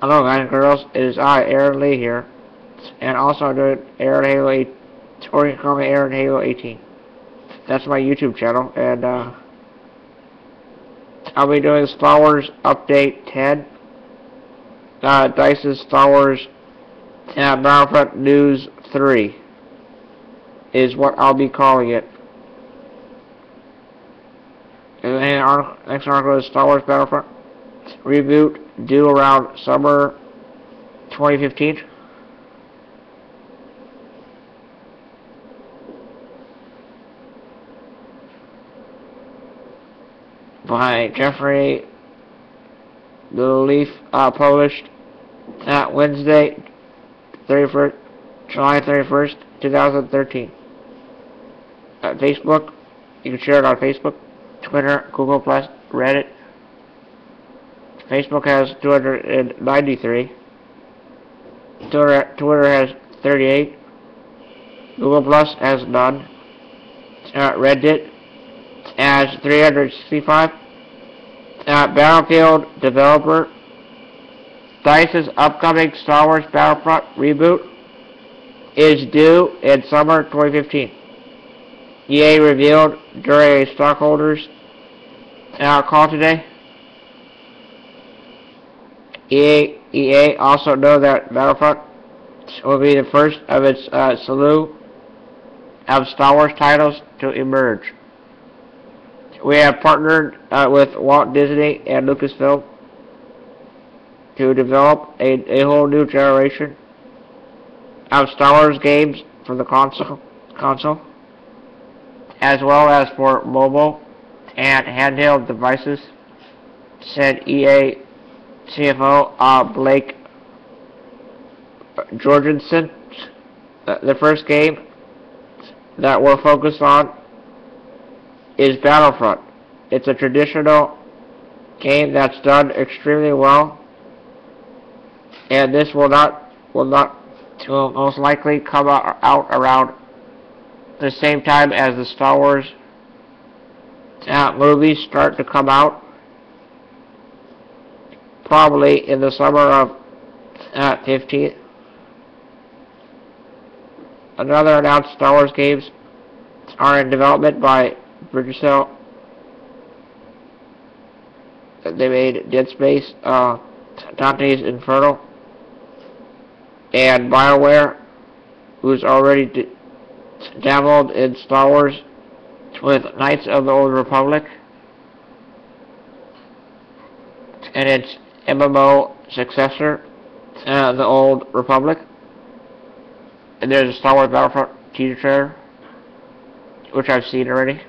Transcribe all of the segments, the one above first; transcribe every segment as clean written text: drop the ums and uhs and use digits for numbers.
Hello guys and girls, it is I, Aaron Lee here, and also I'm doing Aaron Halo 8, or you can call me Aaron Halo 18. That's my YouTube channel, and I'll be doing Star Wars Update 10, DICE's Star Wars Battlefront News 3, is what I'll be calling it. And the next article is Star Wars Battlefront reboot due around summer 2015. By Jeffrey Leaf, published at Wednesday, July 31st, 2013. Facebook, you can share it on Facebook, Twitter, Google+, Reddit. Facebook has 293. Twitter has 38. Google Plus has none. Reddit has 365. Battlefield developer. DICE's upcoming Star Wars Battlefront reboot is due in summer 2015. EA revealed during a stockholders call today. EA also know that Battlefront will be the first of its slew of Star Wars titles to emerge. We have partnered with Walt Disney and Lucasfilm to develop a whole new generation of Star Wars games for the console, as well as for mobile and handheld devices, said EA CFO Blake Jorgensen. The first game that we're focused on is Battlefront. It's a traditional game that's done extremely well, and this will most likely come out around the same time as the Star Wars movies start to come out, probably in the summer of 15. Another announced Star Wars games are in development by Bridgestone. They made Dead Space, Dante's Inferno, and BioWare, who's already dabbled in Star Wars with Knights of the Old Republic and its MMO successor, the Old Republic. And there's a Star Wars Battlefront teaser trailer, which I've seen already.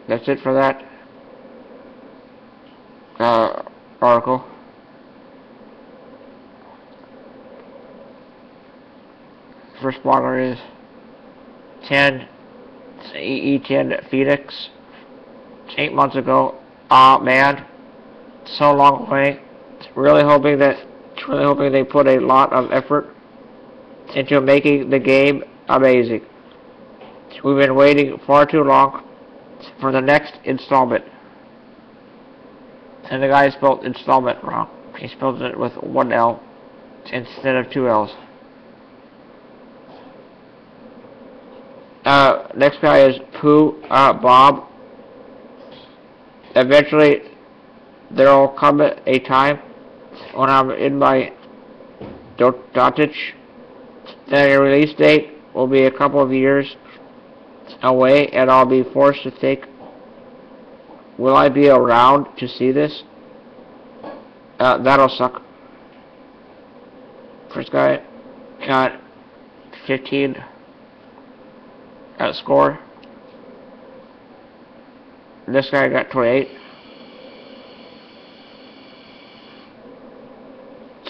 That's it for that article. First blogger is 10 EE10 Phoenix. 8 months ago. Ah, man, so long away. Really hoping they put a lot of effort into making the game amazing. We've been waiting far too long for the next installment. And the guy spelled installment wrong. He spelled it with one L instead of two L's. Next guy is Pooh Bob. Eventually, there'll come a time when I'm in my dotage. The release date will be a couple of years away, and I'll be forced to think, will I be around to see this? That'll suck. First guy got 15 score. This guy got 28.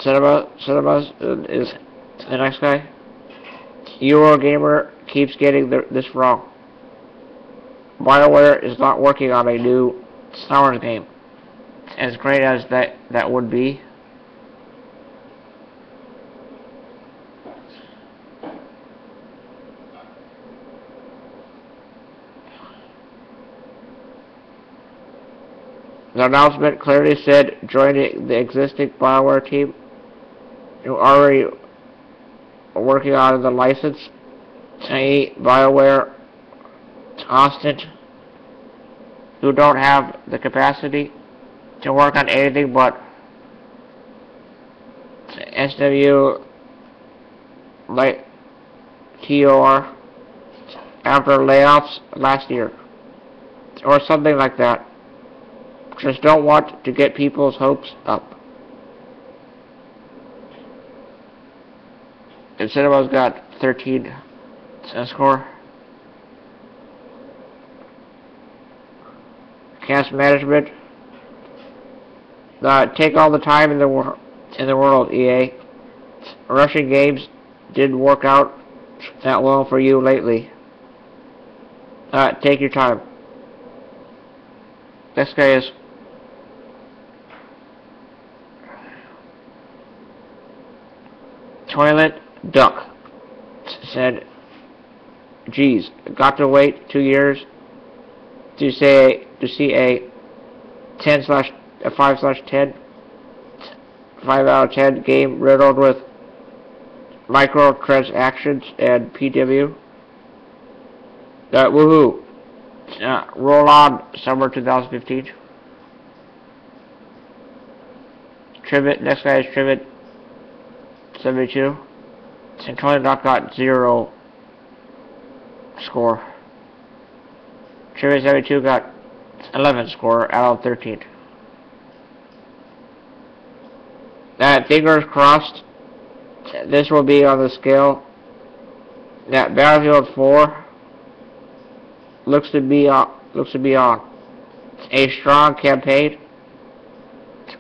Cinemas is the next guy. Eurogamer keeps getting this wrong. BioWare is not working on a new Star Wars game. As great as that would be, The announcement clearly said joining the existing BioWare team who already are working on the license, i.e. BioWare, Austin, who don't have the capacity to work on anything but SW like TOR after layoffs last year, or something like that. Just don't want to get people's hopes up. And Cinema's got 13 score. Cast management. Take all the time in the world, EA. Rushing games didn't work out that well for you lately. Take your time. This guy is Toilet Duck said, geez, got to wait 2 years to see a 5/10 5 out of 10 game riddled with microtransactions and PW. Woohoo! Roll on summer 2015. Trivet, next guy is Trivet 72. And Toilet Duck got 0 score. Trivet 72 got 11 score out of 13. Fingers crossed, this will be on the scale that Battlefield 4 looks to be on a strong campaign,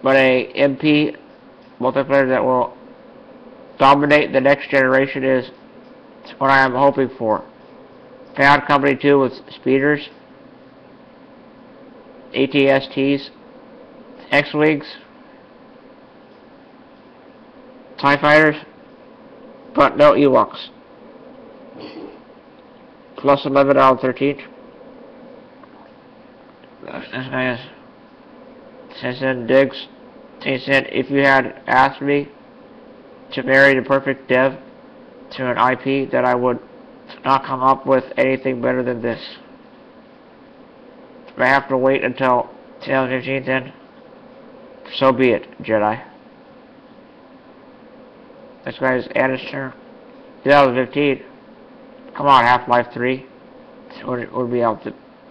but a MP multiplayer that will dominate the next generation is what I am hoping for. Bad Company 2 with speeders, ATSTs, X-Wings, TIE Fighters, but no Ewoks. Plus 11 out of 13. This guy is Citizen Diggs. He said, if you had asked me to marry the perfect dev to an IP, that I would not come up with anything better than this. If I have to wait until 2015, then so be it, Jedi. This guy is Annister. 2015. Come on, Half-Life 3. Would be out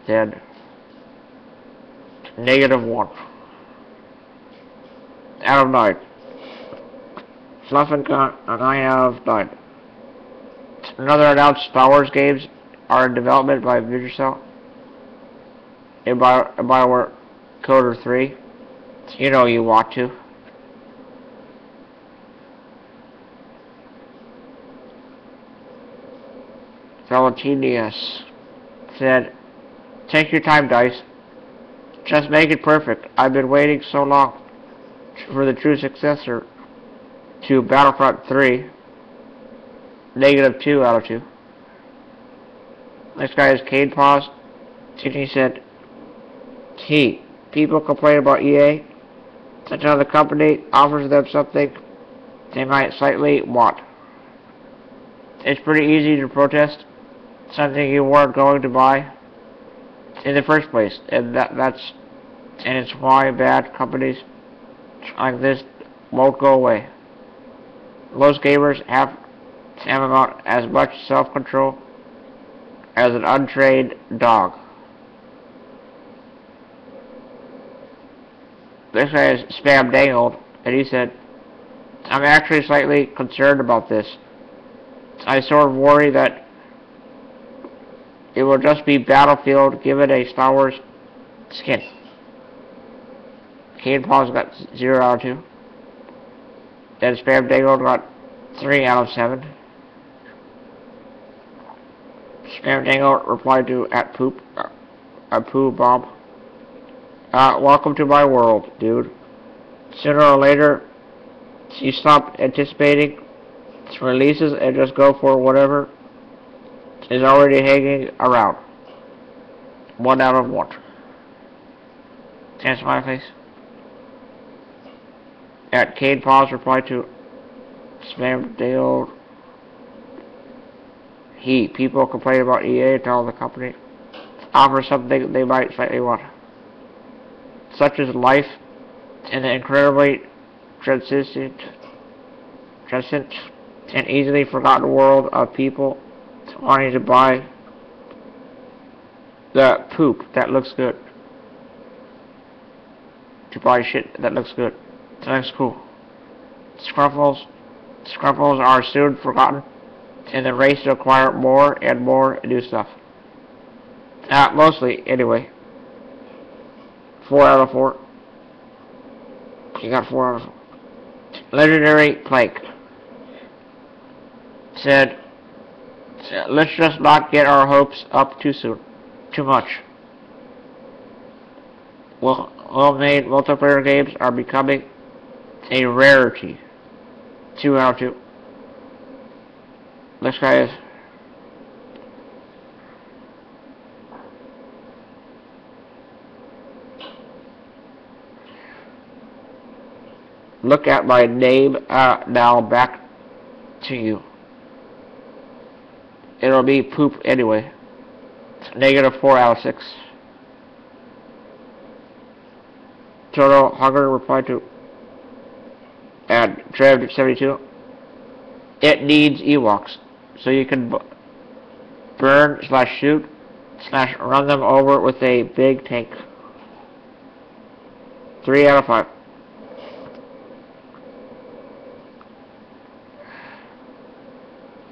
then. -1. Out of 9. Fluffin got a 9 out of 9. Another announced Star Wars games are in development by Vigicel and BioWare Coder 3. You know you want to. Valentinius said, take your time, DICE. Just make it perfect. I've been waiting so long for the true successor to Battlefront 3. -2 out of 2. This guy is Cade Paws. He said, people complain about EA until the company offers them something they might slightly want. It's pretty easy to protest something you weren't going to buy in the first place, and it's why bad companies like this won't go away. Most gamers have about as much self-control as an untrained dog. This guy is Spam Dangled, and he said, I'm actually slightly concerned about this. I sort of worry that it will just be Battlefield given a Star Wars skin. Kane Paul's got 0 out of 2. Then Spam Dangled got 3 out of 7. Spam Dangled replied to Poo Bob. Welcome to my world, dude. Sooner or later, you stop anticipating releases and just go for whatever is already hanging around. 1 out of 1. And smiley face. At Cade Paws replied to spam Dale. People complain about EA tell the company offer something they might slightly want, such as life in the incredibly transcendent and easily forgotten world of people wanting to buy the poop that looks good. To buy shit that looks good. So that's cool. Scruffles are soon forgotten in the race to acquire more and more new stuff. Mostly, anyway. 4 out of 4. You got 4 out of 4. Legendary Plank said, let's just not get our hopes up too soon. Too much. Well-made multiplayer games are becoming a rarity. 2 out of 2. This guy is look at my name now back to you. It'll be poop anyway. Negative 4 out of 6. Total Hunger replied to and Trev 72. It needs Ewoks, so you can burn / shoot / run them over with a big tank. 3 out of 5.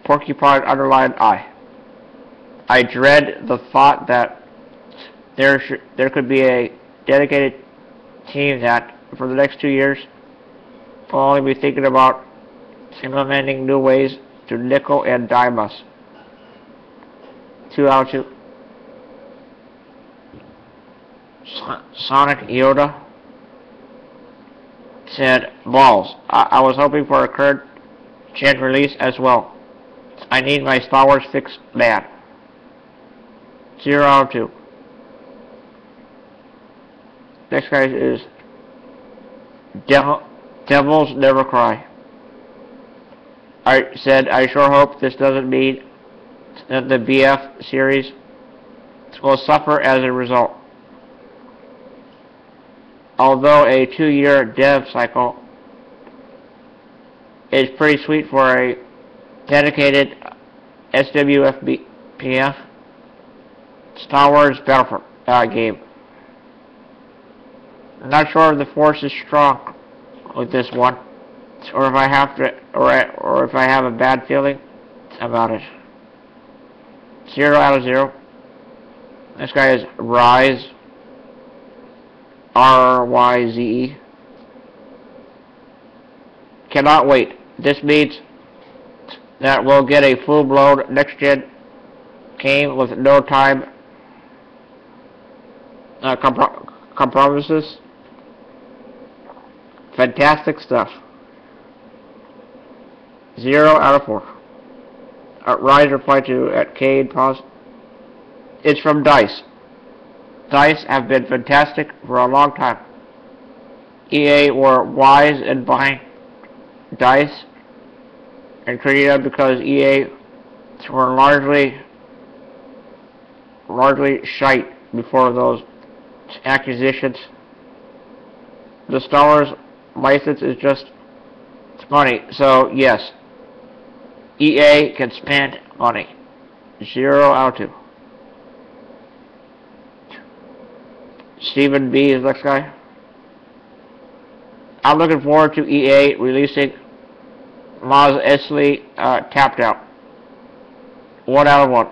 Porcupine underlined I. I dread the thought that there could be a dedicated team that, for the next 2 years, will only be thinking about implementing new ways to nickel and dime us. 2 out of 2. Sonic Yoda said, balls. I was hoping for a current gen release as well. I need my Star Wars fix bad. 0 out of 2. Next guy is Devils Never Cry. I said, I sure hope this doesn't mean that the BF series will suffer as a result. Although a 2-year dev cycle is pretty sweet for a dedicated SWFBF Star Wars Battlefront game. I'm not sure if the force is strong with this one, or if I have to, or if I have a bad feeling about it. 0 out of 0. This guy is Rise, RYZE. Cannot wait. This means that we'll get a full-blown next-gen game with no time compromises. Fantastic stuff. 0 out of 4. Rise replied to at Cade Pause. It's from DICE. DICE have been fantastic for a long time. EA were wise in buying DICE and creating them because EA were largely shite before those acquisitions. The Star Wars license is just money, so yes, EA can spend money. 0 out of 2. Stephen B is the next guy. I'm looking forward to EA releasing Maz Eisley Tapped Out. 1 out of 1.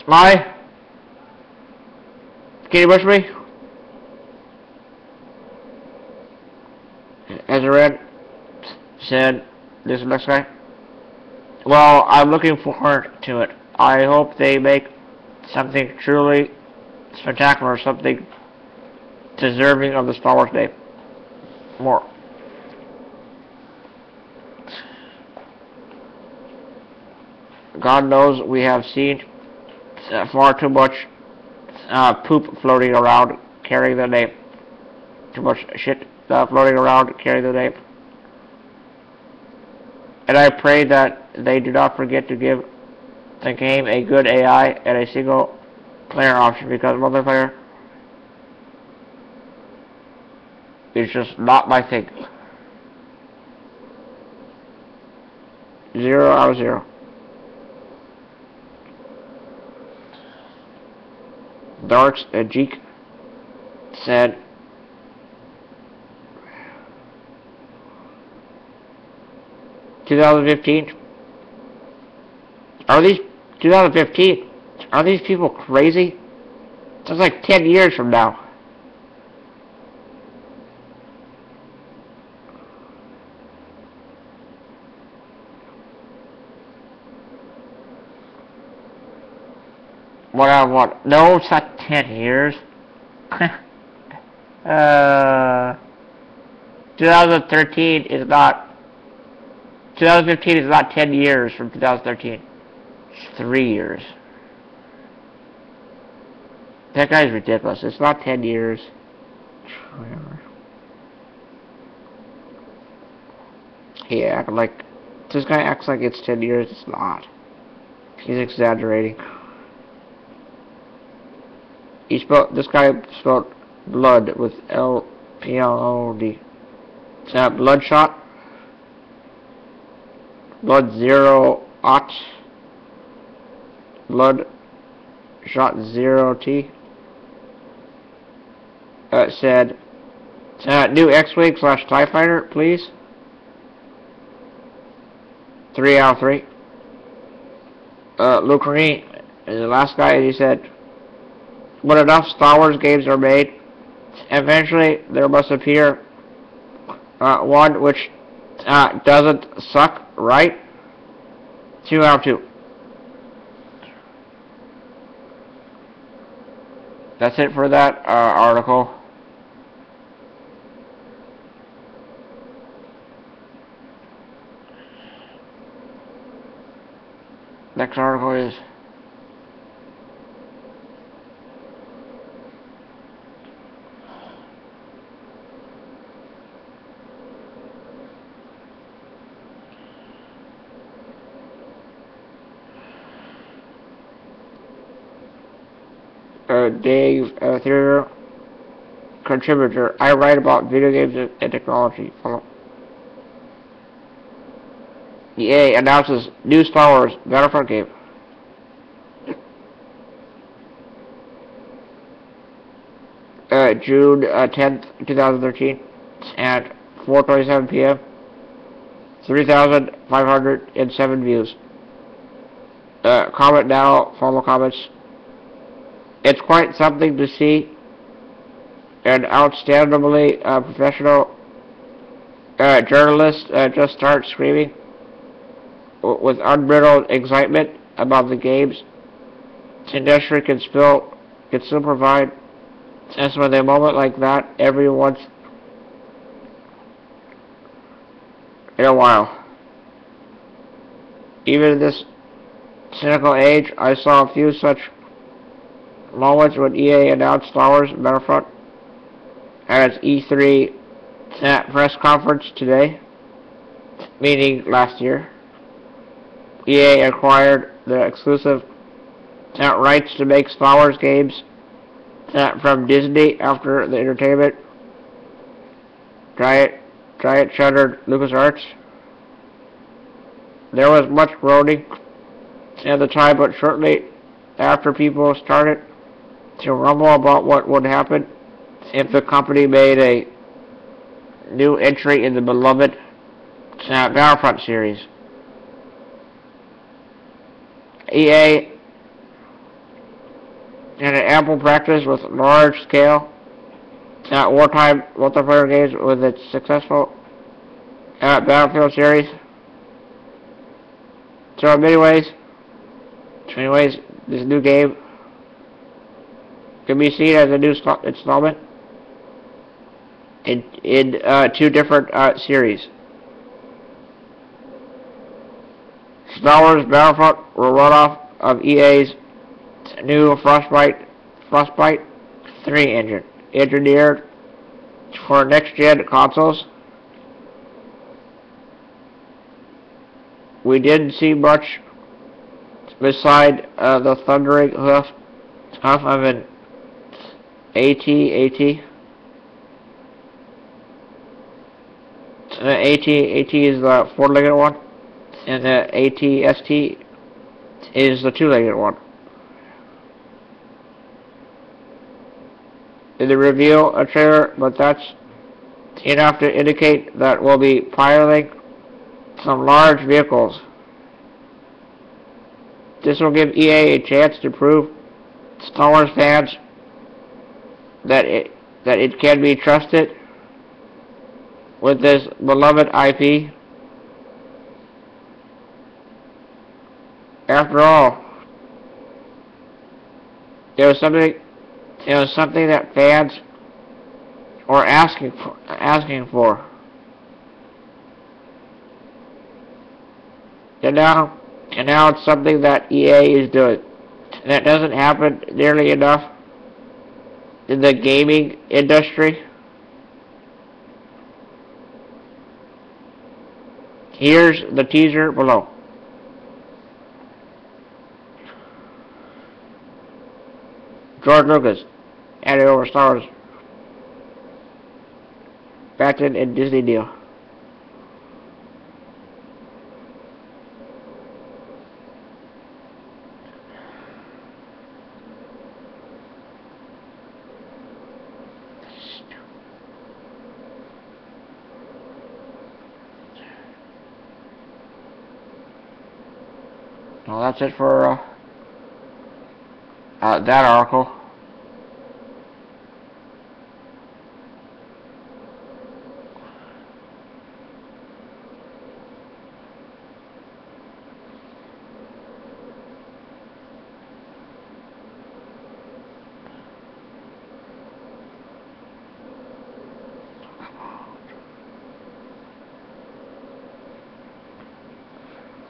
Smiley? Can you push me? Ezra said, this is the next guy. Well, I'm looking forward to it. I hope they make something truly spectacular, something deserving of the Star Wars name. More. God knows we have seen far too much poop floating around carrying the name. Too much shit floating around carrying the name. And I pray that they do not forget to give the game a good AI and a single player option, because multiplayer is just not my thing. 0 out of 0. Darks and Jeek said, "2015? Are these 2015? Are these people crazy? That's like 10 years from now." What I want? No, it's not 10 years. 2013 is not. 2015 is not 10 years from 2013. It's 3 years. That guy's ridiculous. It's not 10 years. Whatever. This guy acts like it's 10 years. It's not. He's exaggerating. This guy spelled blood with L-P-L-O-D. Is that bloodshot? Blood 0-ot. Blood shot 0-T. Said, new X-Wing / TIE Fighter, please. 3 out of 3. Luke Green is the last guy, and he said, when enough Star Wars games are made, eventually there must appear one which doesn't suck, right? 2 out of 2. That's it for that article. Next article is Dave Theater contributor. I write about video games and technology. Follow. EA announces new Star Wars Battlefront game. June 10th, 2013 at 4:27 p.m. 3,507 views. Comment now, follow comments. It's quite something to see an outstandingly professional journalist just start screaming with unbridled excitement about the games the industry can still provide. And so, with a moment like that, every once in a while, even in this cynical age, I saw a few such moments when EA announced Star Wars Battlefront at its E3 press conference today, meaning last year. EA acquired the exclusive rights to make Star Wars games from Disney after the entertainment giant shuttered LucasArts. There was much groaning at the time, but shortly after, people started to rumble about what would happen if the company made a new entry in the beloved Battlefront series. EA had an ample practice with large-scale wartime multiplayer games with its successful Battlefield series. So in many ways, this new game can be seen as a new installment in two different series. Star Wars Battlefront will run off of EA's new Frostbite Frostbite 3 engine, engineered for next-gen consoles. We didn't see much beside the thundering hoof of an AT-AT. The AT-AT is the four-legged one, and the AT-ST is the two-legged one. In the reveal a trailer, but that's enough to indicate that we'll be piloting some large vehicles. This will give EA a chance to prove Star Wars fans that it can be trusted with this beloved IP. After all, it was something that fans were asking for. And now it's something that EA is doing. And that doesn't happen nearly enough in the gaming industry. Here's the teaser below. George Lucas, handed over Star Wars. Batman and Disney deal. Well, that's it for that article.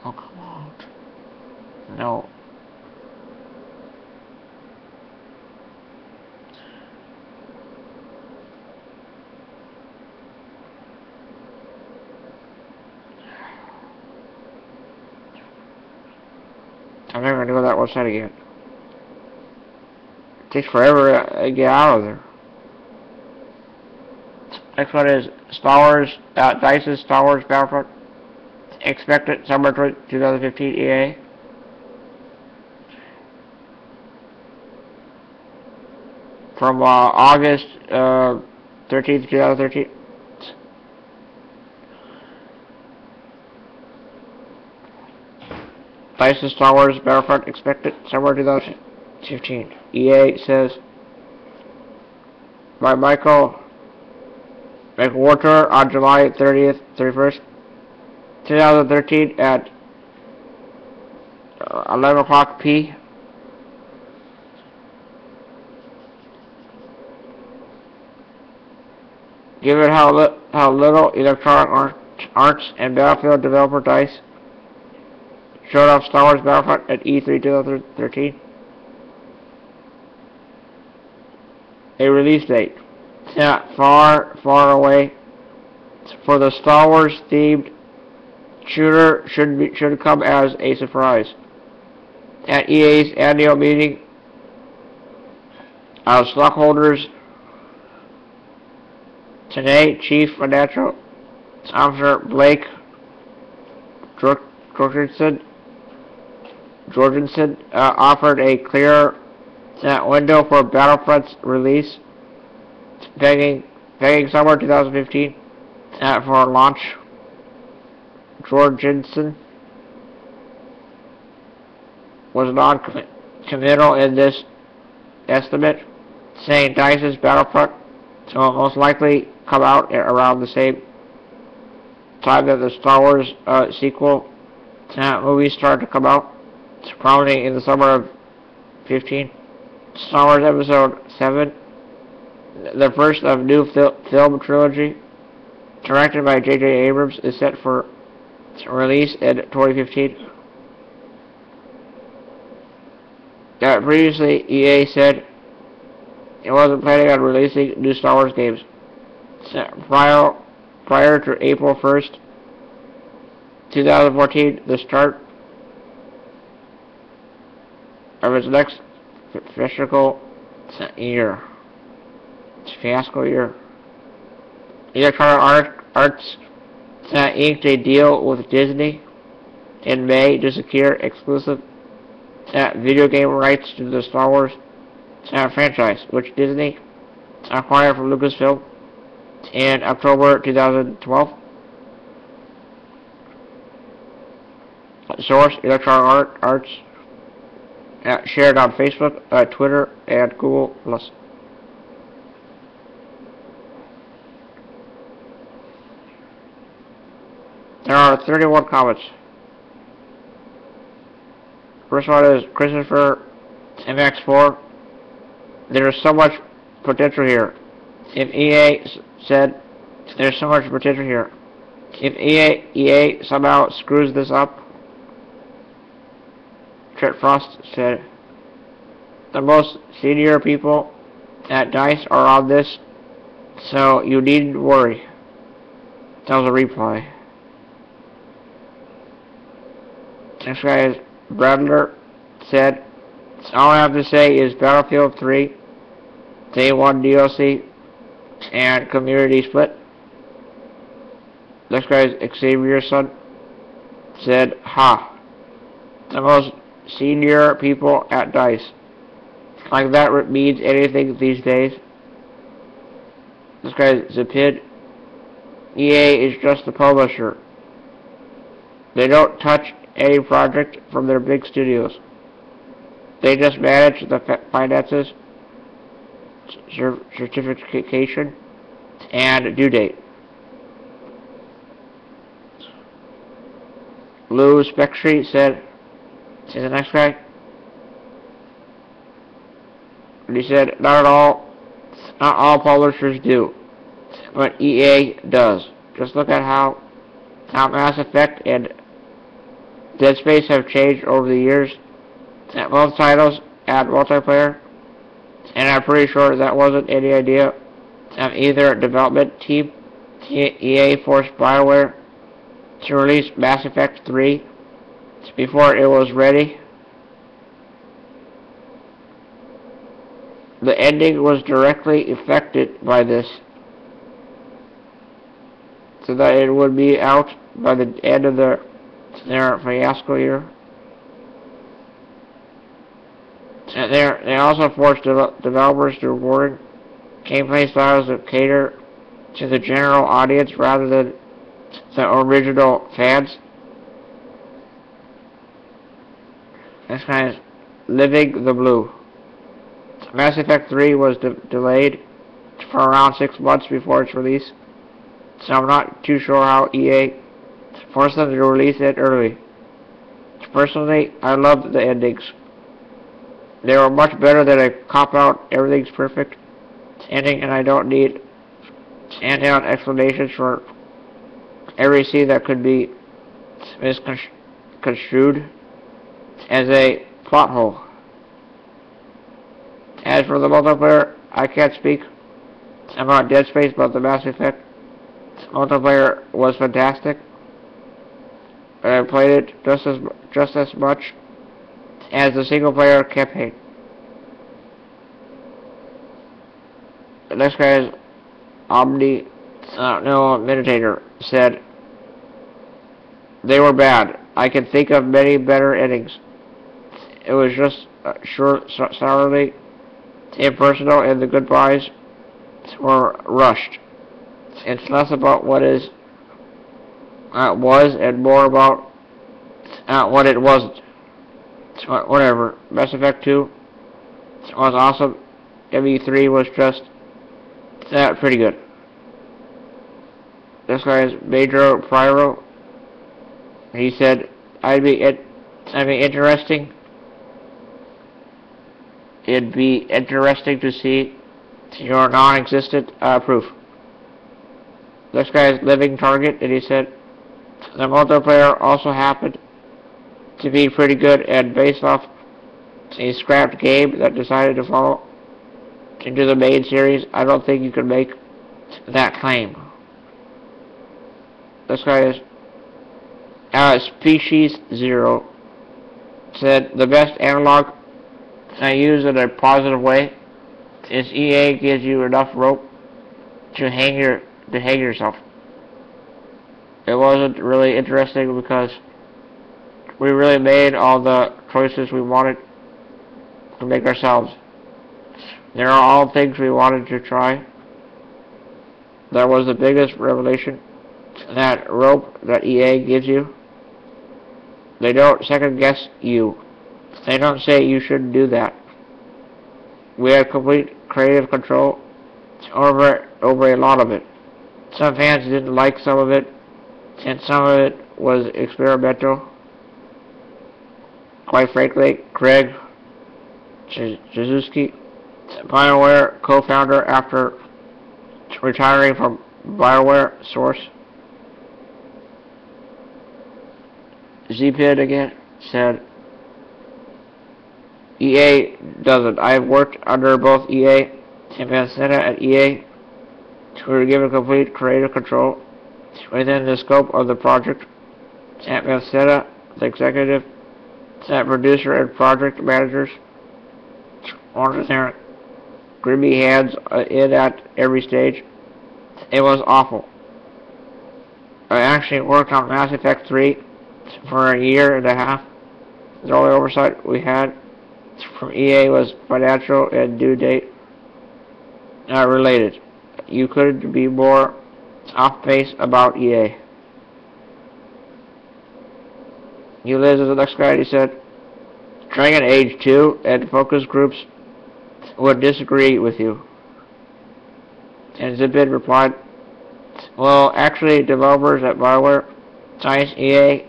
Oh, come on. No. I'm never gonna go to that website again. It takes forever to get out of there. Next one is Star Wars, DICE's Star Wars Battlefront. Expected summer 2015 EA. From August 13th, 2013. DICE's Star Wars Battlefront expected summer 2015. EA says by Michael McWhorter on July 30th, 31st, 2013 at 11 o'clock p. Given how little Electronic Arts and Battlefield developer DICE showed off Star Wars Battlefront at E3 2013, a release date not far away for the Star Wars themed shooter should come as a surprise. At EA's annual meeting of stockholders today, Chief Financial Officer Blake Jorgensen offered a clear window for Battlefront's release, pegging summer 2015 for launch. Jorgensen was non-committal in this estimate, saying DICE's Battlefront will most likely come out around the same time that the Star Wars sequel movies start to come out, probably in the summer of 15. Star Wars Episode 7, the first of new film trilogy, directed by J.J. Abrams, is set for release in 2015. Previously, EA said it wasn't planning on releasing new Star Wars games prior to April 1st, 2014, the start of its next fiscal year. Fiasco year. Electronic Arts inked a deal with Disney in May to secure exclusive video game rights to the Star Wars franchise, which Disney acquired from Lucasfilm in October 2012. Source: Electronic Arts, shared on Facebook, Twitter, and Google+. There are 31 comments. First one is Christopher MX4. There is so much potential here. If EA said there's so much potential here. If EA somehow screws this up, Trent Frost said, the most senior people at DICE are on this, so you needn't worry. That was a reply. Next guy is Bradler said, all I have to say is Battlefield 3, Day 1 DLC, and community split. Next guy is Xavier's son said, ha, the most senior people at DICE. Like that means anything these days. This guy is Zipid. EA is just the publisher. They don't touch any project from their big studios. They just manage the finances, certification, and due date. Lou Spectre said, see the next guy? And he said, not all publishers do, but EA does. Just look at how Mass Effect and Dead Space have changed over the years. Both titles add multiplayer, and I'm pretty sure that wasn't any idea of either development team. EA forced BioWare to release Mass Effect 3 before it was ready. The ending was directly affected by this, so that it would be out by the end of their fiasco year. They also forced developers to reward gameplay styles that cater to the general audience rather than the original fans. This guy is Living the Blue. Mass Effect 3 was delayed for around 6 months before its release, so I'm not too sure how EA forced them to release it early. Personally, I loved the endings. They were much better than a cop-out, everything's perfect ending, and I don't need stand-out explanations for every scene that could be misconstrued as a plot hole. As for the multiplayer, I can't speak about Dead Space, but the Mass Effect multiplayer was fantastic. I played it just as much as the single-player campaign. The next guy is Meditator said, they were bad. I can think of many better endings. It was just sourly impersonal, and the goodbyes were rushed. It's less about what was and more about what it wasn't. Whatever. Mass Effect 2 was awesome. ME3 was just pretty good. This guy is Major Pyro. He said, It'd be interesting to see your non-existent proof. This guy is Living Target, and he said, the multiplayer also happened to be pretty good and based off a scrapped game that decided to follow into the main series, I don't think you can make that claim. This guy is Species Zero said the best analog I use in a positive way is EA gives you enough rope to hang yourself. It wasn't really interesting because we really made all the choices we wanted to make ourselves. There are all things we wanted to try. That was the biggest revelation. That rope that EA gives you, they don't second guess you. They don't say you shouldn't do that. We had complete creative control over a lot of it. Some fans didn't like some of it, and some of it was experimental. Quite frankly, Greg Jazuski, BioWare co-founder after retiring from BioWare Source, ZPid again, said, EA doesn't. I have worked under both EA and Vancetta at EA, who were given complete creative control within the scope of the project. At Vancetta, the executive, producer, and project managers wanted their grimy hands in at every stage. It was awful. I actually worked on Mass Effect 3 for a year and a half. The only oversight we had from EA was financial and due date related. You couldn't be more off base about EA. You Liz is the next guy, he said, Dragon Age 2 and focus groups would disagree with you. And Zibid replied, well, actually, developers at BioWare, Science, EA,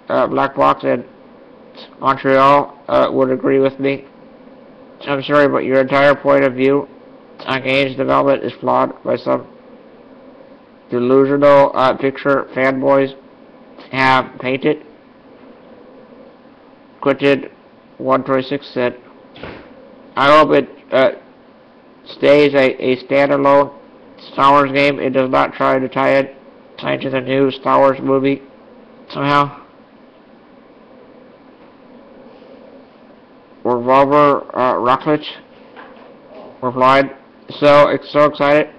Black Box, and Montreal would agree with me. I'm sorry, but your entire point of view on games development is flawed by some delusional picture fanboys have painted. Quinted 126 said, I hope it stays a standalone Star Wars game. It does not try to tie into the new Star Wars movie somehow. Revolver Rockledge replied, so excited.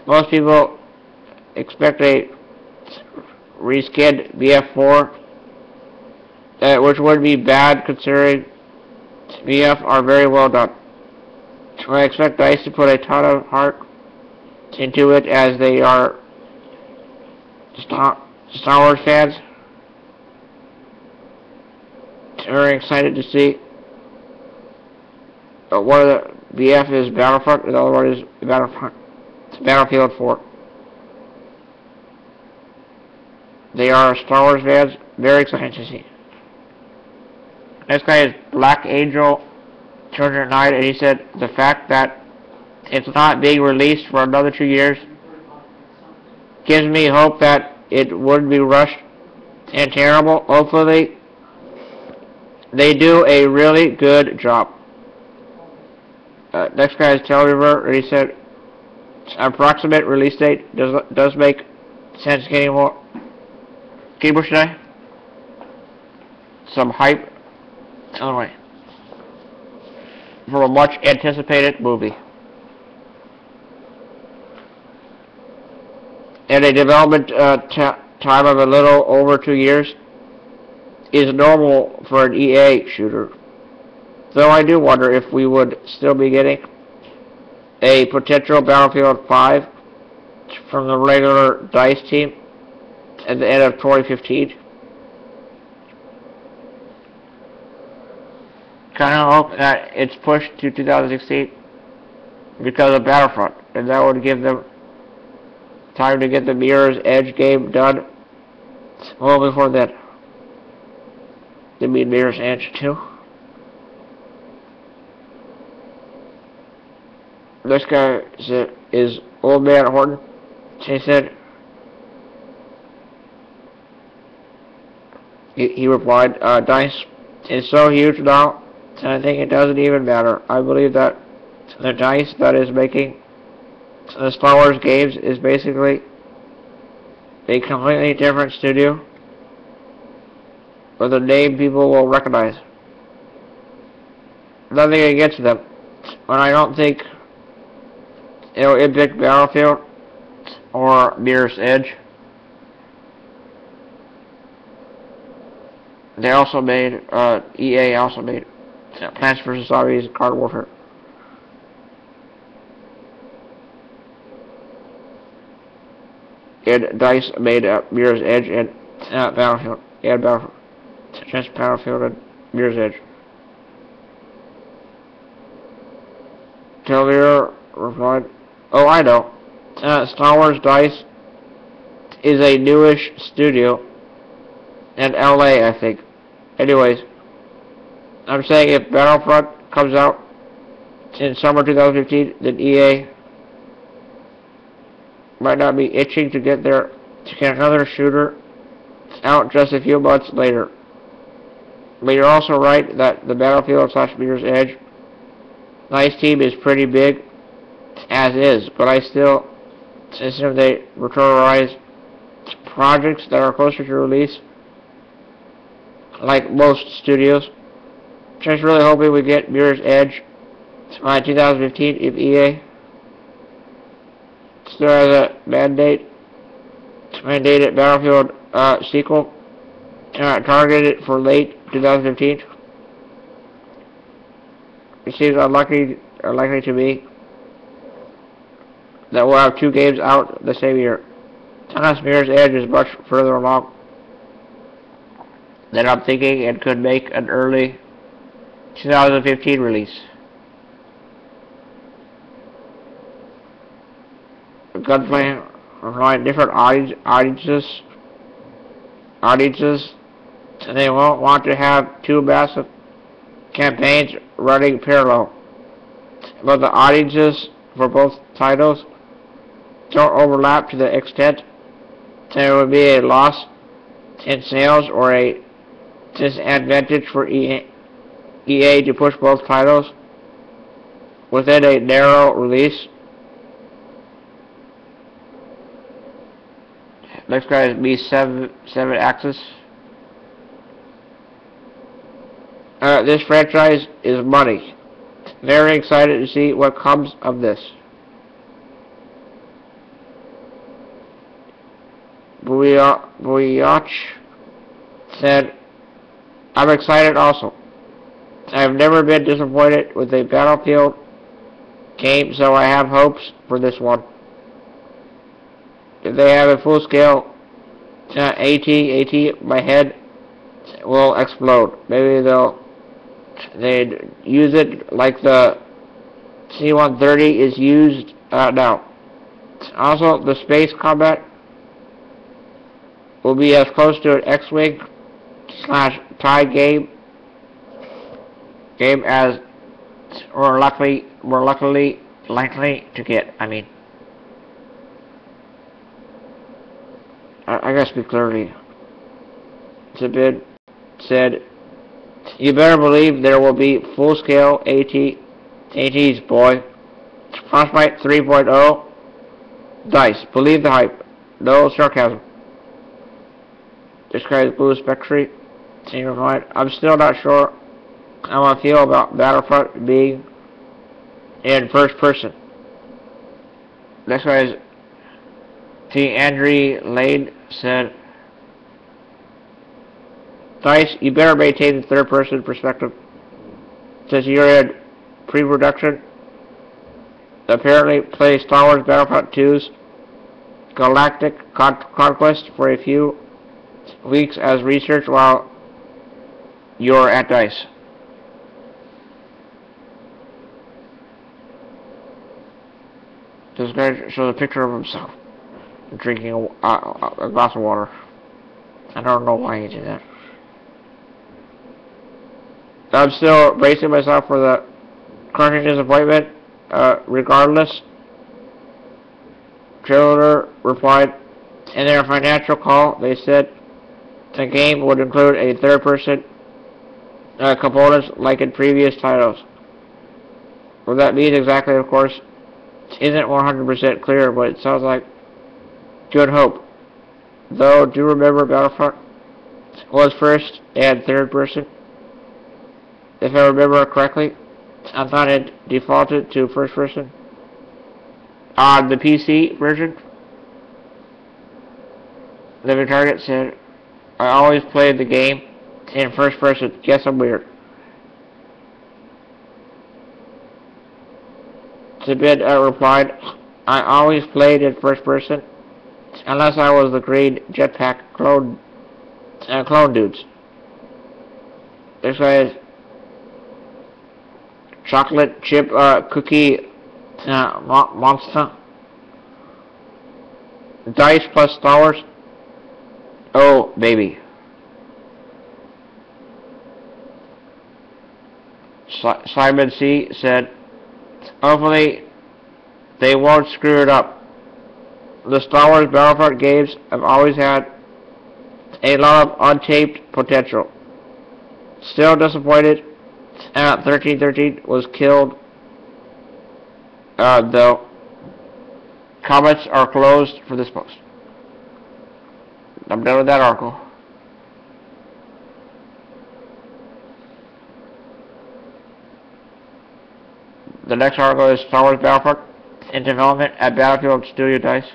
Most people expect a reskinned BF4, which would be bad considering BF are very well done. I expect DICE to put a ton of heart into it as they are Star Wars fans. Very excited to see. One of the BF is Battlefront, and the other one is Battlefield 4. They are Star Wars fans, very excited to see. Next guy is Black Angel 209, and he said the fact that it's not being released for another 2 years gives me hope that it wouldn't be rushed and terrible. Hopefully, they do a really good job. Next guy is Telriver, and he said approximate release date does make sense. Getting more keyboard today. Some hype. Anyway, for a much anticipated movie. And a development time of a little over 2 years is normal for an EA shooter. Though I do wonder if we would still be getting a potential Battlefield 5 from the regular DICE team at the end of 2015. Kind of hope that it's pushed to 2016 because of Battlefront, and that would give them time to get the Mirror's Edge game done well before then. They mean Mirror's Edge too. This guy is Old Man Horton. He said, he replied, DICE is so huge now, and I think it doesn't even matter. I believe that The DICE that is making the Star Wars games is basically a completely different studio with a name people will recognize. Nothing against them, but I don't think it'll impact Battlefield or Mirror's Edge. They also made, EA also made Plants vs. Zombies Garden Warfare. And DICE made Mirror's Edge and Battlefield. And Battlefield. Just Battlefield and Mirror's Edge. Taylor replied, "Oh, I know. Star Wars DICE is a newish studio in LA, I think. Anyways, I'm saying if Battlefront comes out in summer 2015, then EA might not be itching to get another shooter out just a few months later. But you're also right that the Battlefield / Mirror's Edge DICE team is pretty big as is, but I still assume they prioritize projects that are closer to release, like most studios. Just really hoping we get Mirror's Edge by 2015 if EA still has a mandated Battlefield sequel targeted for late 2015. It seems unlikely to me that we'll have two games out the same year. Unless Mirror's Edge is much further along than I'm thinking and could make an early 2015 release. Gunplay provide different audiences. They won't want to have two massive campaigns running parallel, but the audiences for both titles don't overlap to the extent there would be a loss in sales or a disadvantage for EA to push both titles within a narrow release. Next guy is B7 Axis. This franchise is money. Very excited to see what comes of this. Buyach said, "I'm excited also. I've never been disappointed with a Battlefield game, so I have hopes for this one. If they have a full-scale AT, my head will explode. Maybe they'd use it like the C-130 is used now. Also, the space combat will be as close to an X-Wing / TIE game as we're likely to get. I mean, I gotta speak clearly. Zabid said, "You better believe there will be full-scale ATs, boy. Frostbite 3.0, DICE. Believe the hype. No sarcasm." This guy is Blue Spectre. "I'm still not sure how I feel about Battlefront being in first person." Next guy is T. Andre Lane said, "DICE, you better maintain the third-person perspective. Since you're in pre-production, apparently play Star Wars Battlefront 2's Galactic Conquest for a few weeks as research while you're at DICE." This guy shows a picture of himself drinking a glass of water. I don't know why he did that. I'm still bracing myself for the crushing disappointment. Regardless, Trailer replied, "In their financial call, they said the game would include a third-person components like in previous titles. What that means exactly, of course, isn't 100% clear, but it sounds like good hope. Though, do remember Battlefront was first and third person. If I remember correctly, I thought it defaulted to first person. On the PC version, Living Target said, I always played the game in first person. Guess I'm weird. Sabid replied, I always played in first person, unless I was the green jetpack clone dudes. This guy is chocolate chip cookie monster. Dice plus Star Wars. Oh, baby. Simon C. said, hopefully they won't screw it up. The Star Wars Battlefront games have always had a lot of untapped potential. Still disappointed 1313 was killed, though. Comments are closed for this post. I'm done with that article. The next article is Star Wars Battlefront in development at Battlefield Studio Dice.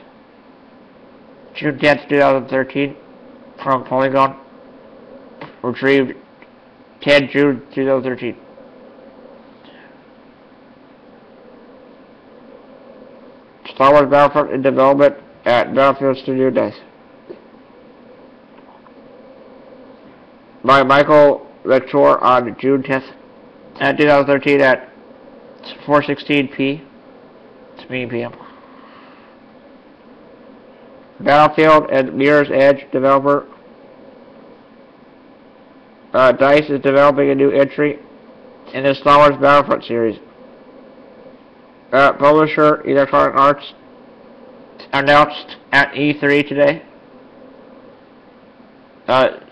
June 10th, 2013, from Polygon. Retrieved 10 June 2013. Star Wars Battlefront in development at Battlefield Studio Dice. By Michael Lector on June 10th, 2013 at 4:16 p.m. Battlefield and Mirror's Edge developer DICE is developing a new entry in the Star Wars Battlefront series. Publisher Electronic Arts announced at E3 today.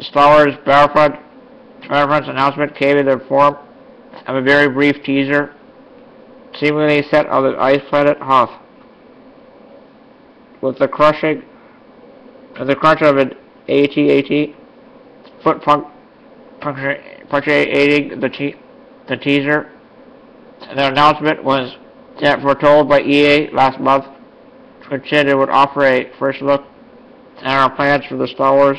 Star Wars Battlefront's announcement came in the form of a very brief teaser, seemingly set on the ice planet Hoth. With the crunch of an AT-AT foot punctuating the teaser. The announcement was foretold by EA last month, which said it would offer a first look at our plans for the Star Wars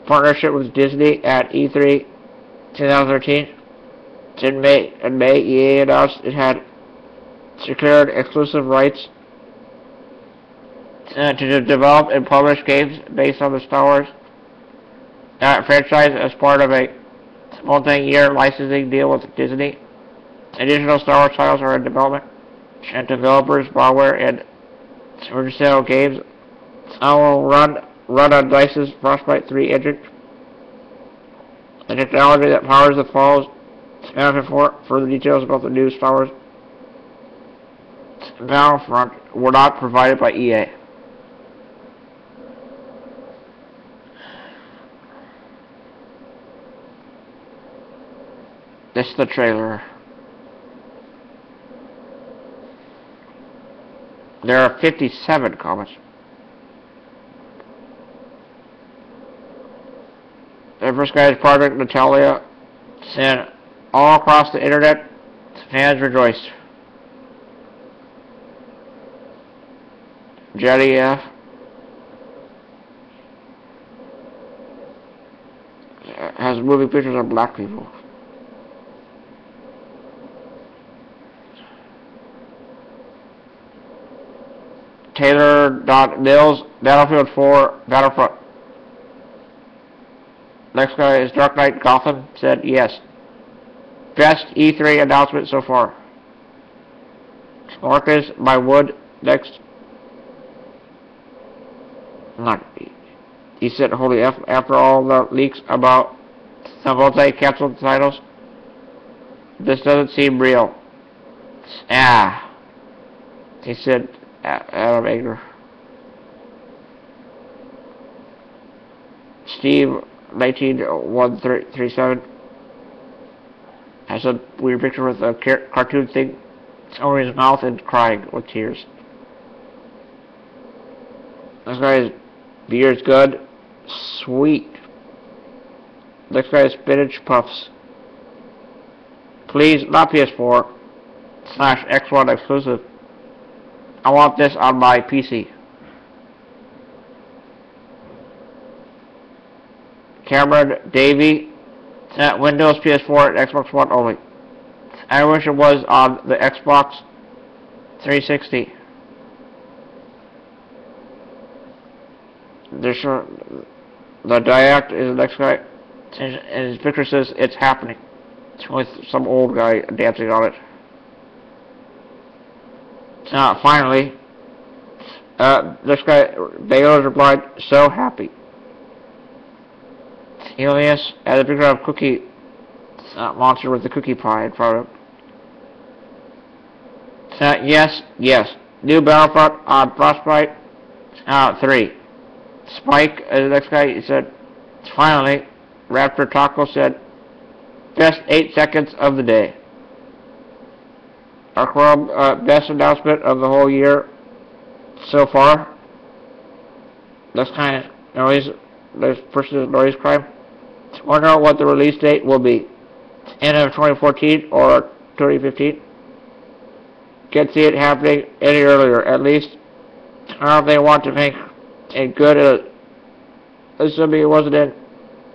partnership with Disney at E3 2013. In May, EA announced it had secured exclusive rights to develop and publish games based on the Star Wars franchise as part of a multi-year licensing deal with Disney. Additional Star Wars titles are in development, and developers, BioWare, and original games will run on DICE's Frostbite 3 engine. The technology that powers the Falls Battlefield 4. Further details about the new Star Wars Battlefront were not provided by EA. This is the trailer. There are 57 comments. The first guy is Project Natalia said, all across the internet, fans rejoiced. Jetty F has moving pictures of black people. Taylor.Mills, Battlefield 4, Battlefront. Next guy is Dark Knight Gotham, said yes. Best E3 announcement so far. Marcus by Wood, next. He said, holy F, after all the leaks about the multi-canceled titles, this doesn't seem real. He said, out of anger. Steve 19137 has a weird picture with a cartoon thing over his mouth and crying with tears. This guy's beer is good. Sweet. This guy's spinach puffs. Please, not PS4 / X1 exclusive. I want this on my PC. Cameron Davey, Windows, PS4, and Xbox One only. I wish it was on the Xbox 360. The Diact is the next guy, and his picture says it's happening, with some old guy dancing on it. Finally, this guy, Baylor's replied, so happy. Elias had a picture of Cookie Monster with the cookie pie in front of him. Yes. New Battlefront on Frostbite 3. Spike, the next guy, he said, finally, Raptor Taco said, best 8 seconds of the day. Our Chrome best announcement of the whole year so far. That's kind of noise. This person is noise crime. Wonder what the release date will be. End of 2014 or 2015. Can't see it happening any earlier, at least. I don't know if they want to make it good, assuming it wasn't in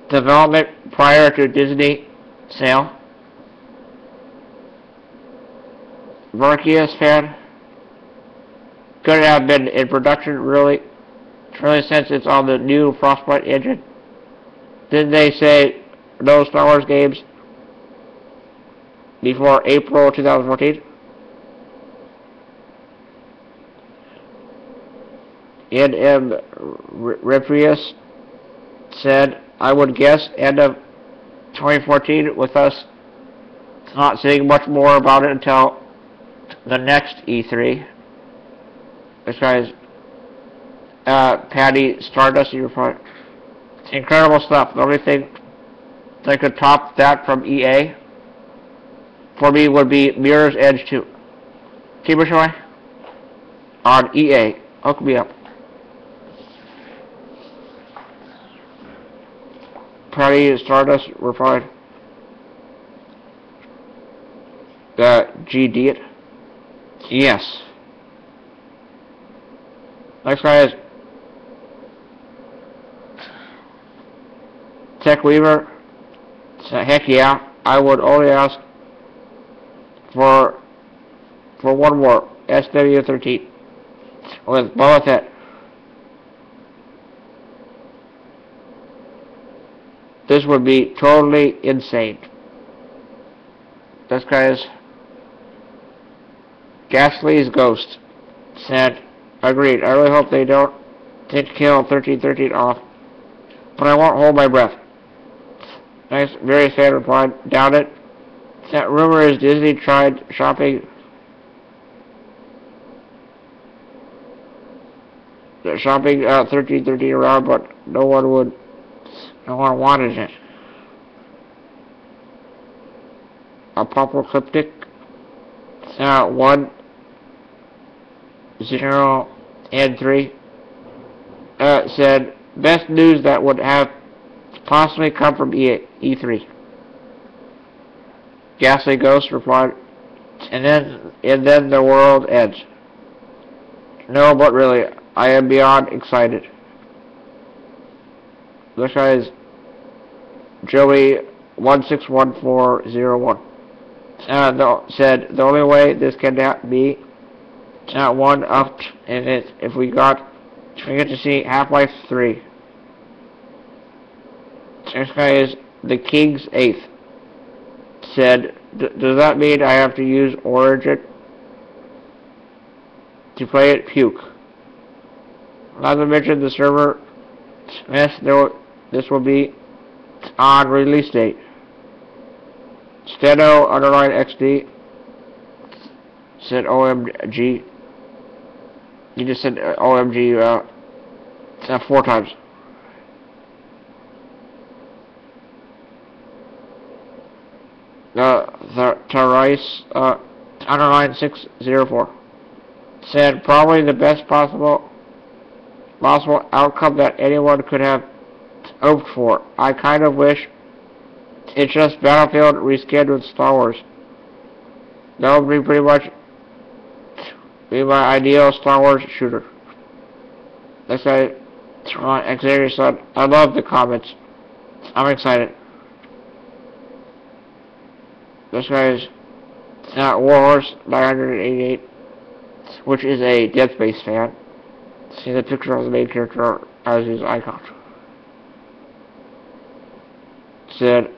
development prior to Disney sale. Marquez fan. Could have been in production really since it's on the new Frostbite engine. Didn't they say no Star Wars games before April 2014? N.M. Reprius said, I would guess end of 2014 with us not saying much more about it until the next E3. This guy's Patty Stardust, you replied. Incredible stuff. The only thing that could top that from EA for me would be Mirror's Edge 2. Keeper Shoy on EA. Hook me up. Patty Stardust replied. GD it. Yes. Next guy is Tech Weaver. Heck yeah, I would only ask for one more SW13 with Boba Fett. This would be totally insane. This guy is Ghastly's Ghost said, agreed. I really hope they don't kill 1313 off, but I won't hold my breath. Nice, very fan replied, doubt it. That rumor is Disney tried shopping 1313 around, but no one wanted it. Apocalyptic 1, 0, and 3 said best news that would have possibly come from E3. Ghastly Ghost replied, and then the world ends. No, but really, I am beyond excited. This guy is Joey 161401. Said the only way this can be one up in it if we get to see Half-Life 3. This guy is the King's 8th. Said, does that mean I have to use Origin to play it? Puke. Not to mention the server. Yes, this will be on release date. Steno underline XD said OMG. You just said OMG 4 times. The Tarice underline 604. Said probably the best possible outcome that anyone could have hoped for. I kind of wish it's just Battlefield reskinned with Star Wars. That would be pretty much be my ideal Star Wars shooter. This guy, Xavier said, I love the comments. I'm excited. This guy is Warhorse 988, which is a Dead Space fan. See the picture of the main character as his icon. Said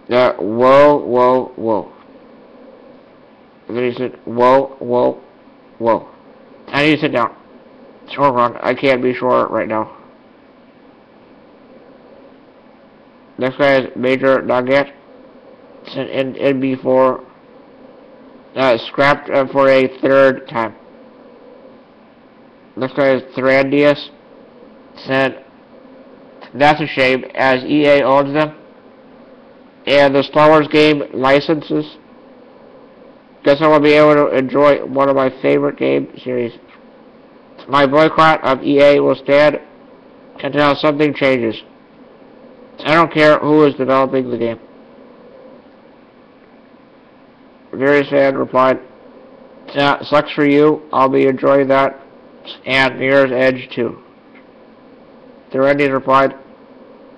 that whoa. And then he said, whoa. I need to sit down. Hold on, I can't be sure right now. Next guy is Major Nugget. It's an NB4. Scrapped for a third time. Next guy is Thrandius. Said, that's a shame, as EA owns them. And the Star Wars game licenses. Guess I will be able to enjoy one of my favorite game series. My boycott of EA will stand until something changes. I don't care who is developing the game. Various fan replied, sucks for you, I'll be enjoying that, and Mirror's Edge too. The Randy replied,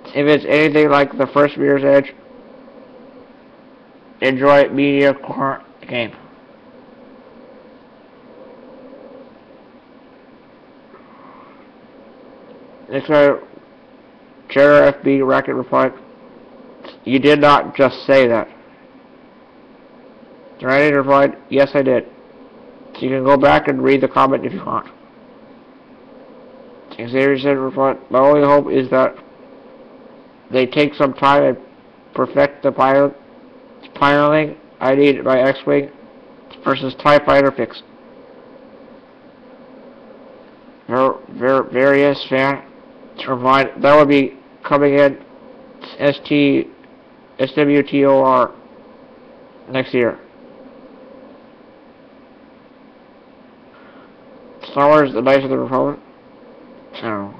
if it's anything like the first Mirror's Edge, enjoy media core game. Next time, Chair FB Racket replied, you did not just say that. The Randy replied, yes I did. So you can go back and read the comment if you want. Xavier said, replied, my only hope is that they take some time and perfect the piloting. I need my X-Wing versus TIE Fighter fix. Various fan replied, that would be coming in SWTOR next year. Star Wars, the Knights of the Republic. So,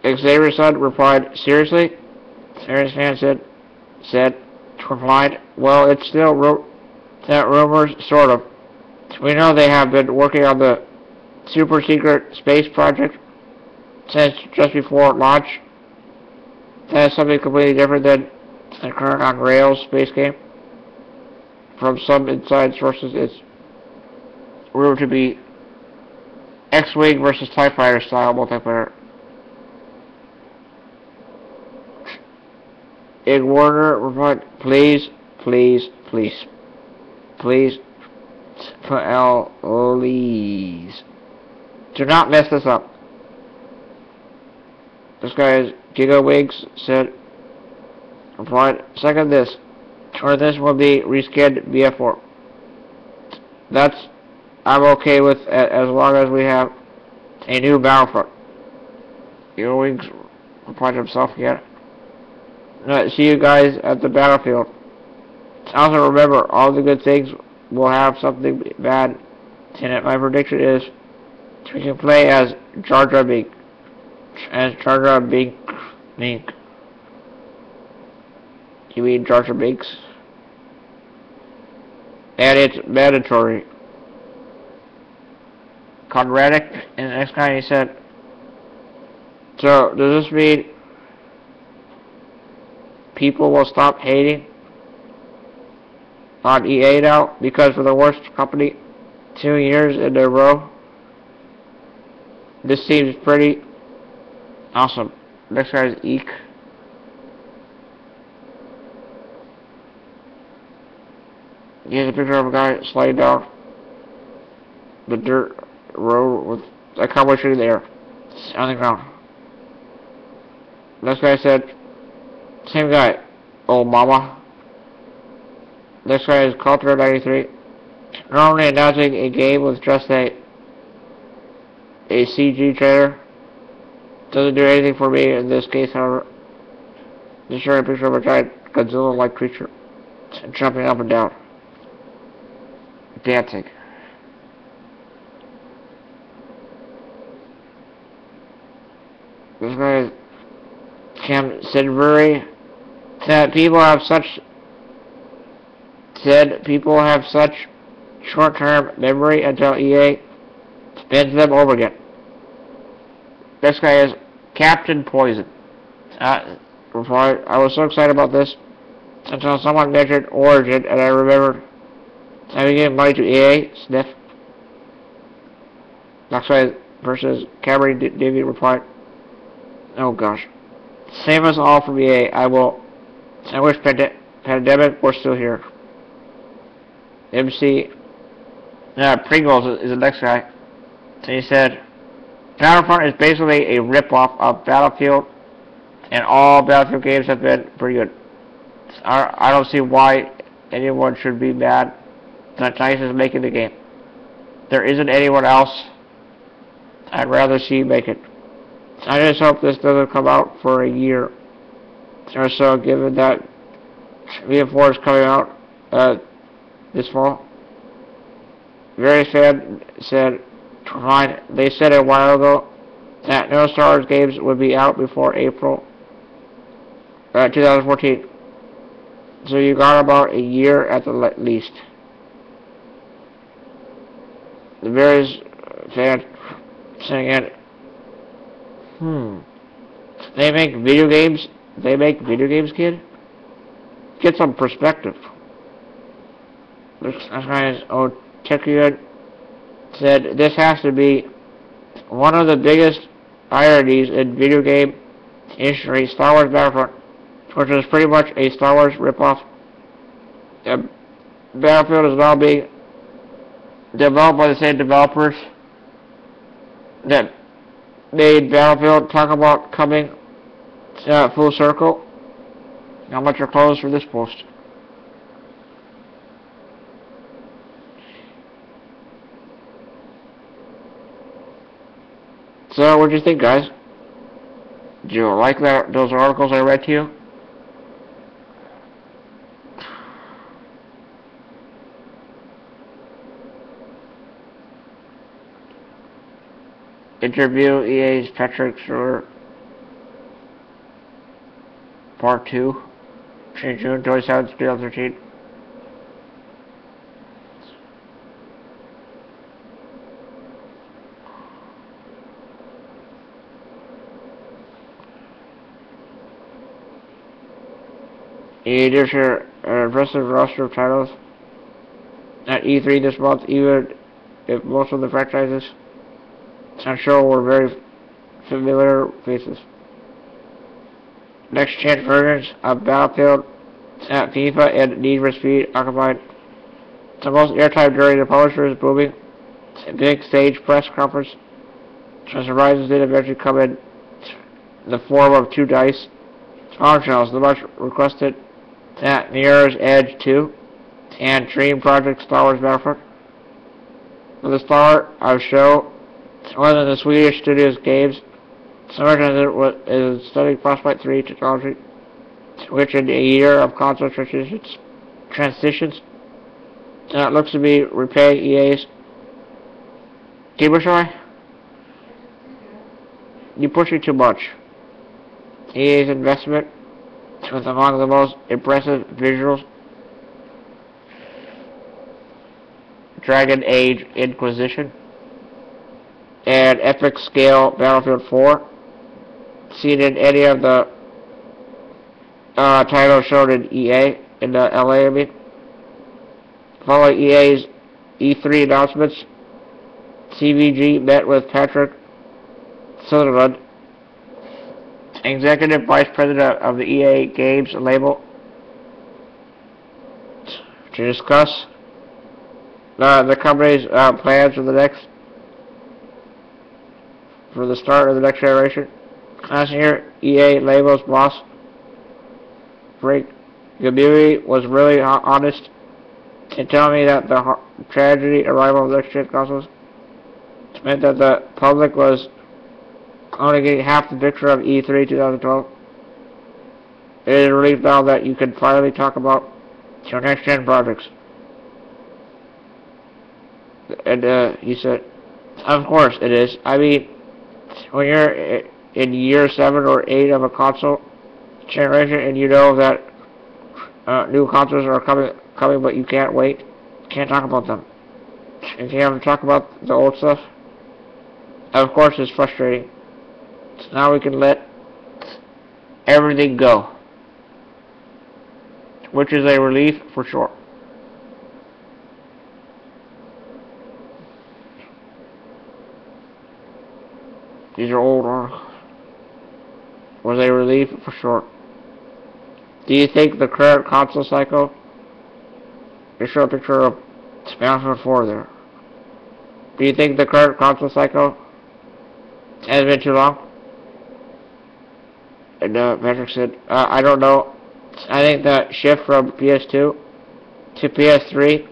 Xavier Son replied, seriously? Serious fan replied, well, it's still rumors, sort of. We know they have been working on the super secret space project since just before launch. That is something completely different than the current on-rails space game. From some inside sources, it's rumored to be X-Wing versus TIE Fighter style multiplayer. Ig Warner replied, please, please, please, do not mess this up. This guy is GigaWigs said, replied, second this, or this will be reskinned BF4. I'm okay with as long as we have a new Battlefront. GigaWigs replied to himself again. See you guys at the battlefield. Also remember, all the good things will have something bad in it. My prediction is we can play as Jar Jar Binks. Mink. You mean Jar Jar Binks? And it's mandatory. Conradic in the next guy he said, so does this mean people will stop hating on EA now because we're the worst company 2 years in a row? This seems pretty awesome. Next guy is Eek. Here's a picture of a guy sliding down the dirt road with a cowboy shirt in the air on the ground. Next guy said, same guy, old mama. Next guy is Culture 93. Normally announcing a game with just a CG trailer doesn't do anything for me in this case, however. Just showing a picture of a giant Godzilla-like creature jumping up and down, dancing. This guy is Cam Sidbury. Said people have such short-term memory until EA spins them over again. This guy is Captain Poison. I was so excited about this until someone mentioned Origin, and I remembered having given money to EA. Sniff. Next guy versus Cameron Davey replied, "Oh gosh, save us all from EA. I wish Pandemic were still here." MC Pringles is the next guy. And he said, Battlefront is basically a rip-off of Battlefield, and all Battlefield games have been pretty good. I don't see why anyone should be mad that DICE is making the game. There isn't anyone else I'd rather see make it. I just hope this doesn't come out for a year or so, given that VF4 is coming out this fall. Various fans said, they said a while ago that no Star Wars games would be out before April 2014. So you got about a year at the least. The various fans saying it. They make video games. They make video games, kid. Get some perspective. This guy's Otekian said this has to be one of the biggest ironies in video game history. Star Wars Battlefront, which is pretty much a Star Wars ripoff. Battlefield is now being developed by the same developers that made Battlefield. Talk about coming full circle. How much are closed for this post? So, what do you think, guys? Did you like those articles I read to you? Interview EA's Patrick Schroeder Part 2, June 27th, 2013. EA did share an impressive roster of titles at E3 this month, even if most of the franchises on show were very familiar faces. Next-gen versions of Battlefield, FIFA, and Need for Speed occupied the most airtime during the publisher's booming big stage press conference. As Horizons did eventually come in the form of two DICE bombshells, the much requested Mirror's Edge 2 and Dream Project Star Wars Battlefront. For the start of show, one of the Swedish studio's games, Summer is studying Frostbite 3 technology, which in a year of console transitions looks to be repaying EA's. Gamershoy? You pushing too much. EA's investment with among the most impressive visuals, Dragon Age Inquisition, and epic scale Battlefield 4, seen in any of the titles shown in EA, in the LA, I mean. Following EA's E3 announcements, CVG met with Patrick Sutherland, Executive Vice President of the EA Games label, to discuss the company's plans for the start of the next generation. Last year, EA label's boss, Frank Gabui, was really honest in telling me that the tragedy arrival of next-gen consoles meant that the public was only getting half the picture of E3 2012. It is a relief now that you can finally talk about your next-gen projects. And he said, of course it is. I mean, when you're in year 7 or 8 of a console generation and you know that new consoles are coming, but you can't wait, can't talk about them. If you haven't talked about the old stuff, of course it's frustrating. So now we can let everything go, which is a relief for sure. These are old ones. Was a relief for sure. Do you think the current console cycle? You show a picture of Battlefront 4 there. Do you think the current console cycle has been too long? And Patrick said, I don't know. I think the shift from PS2 to PS3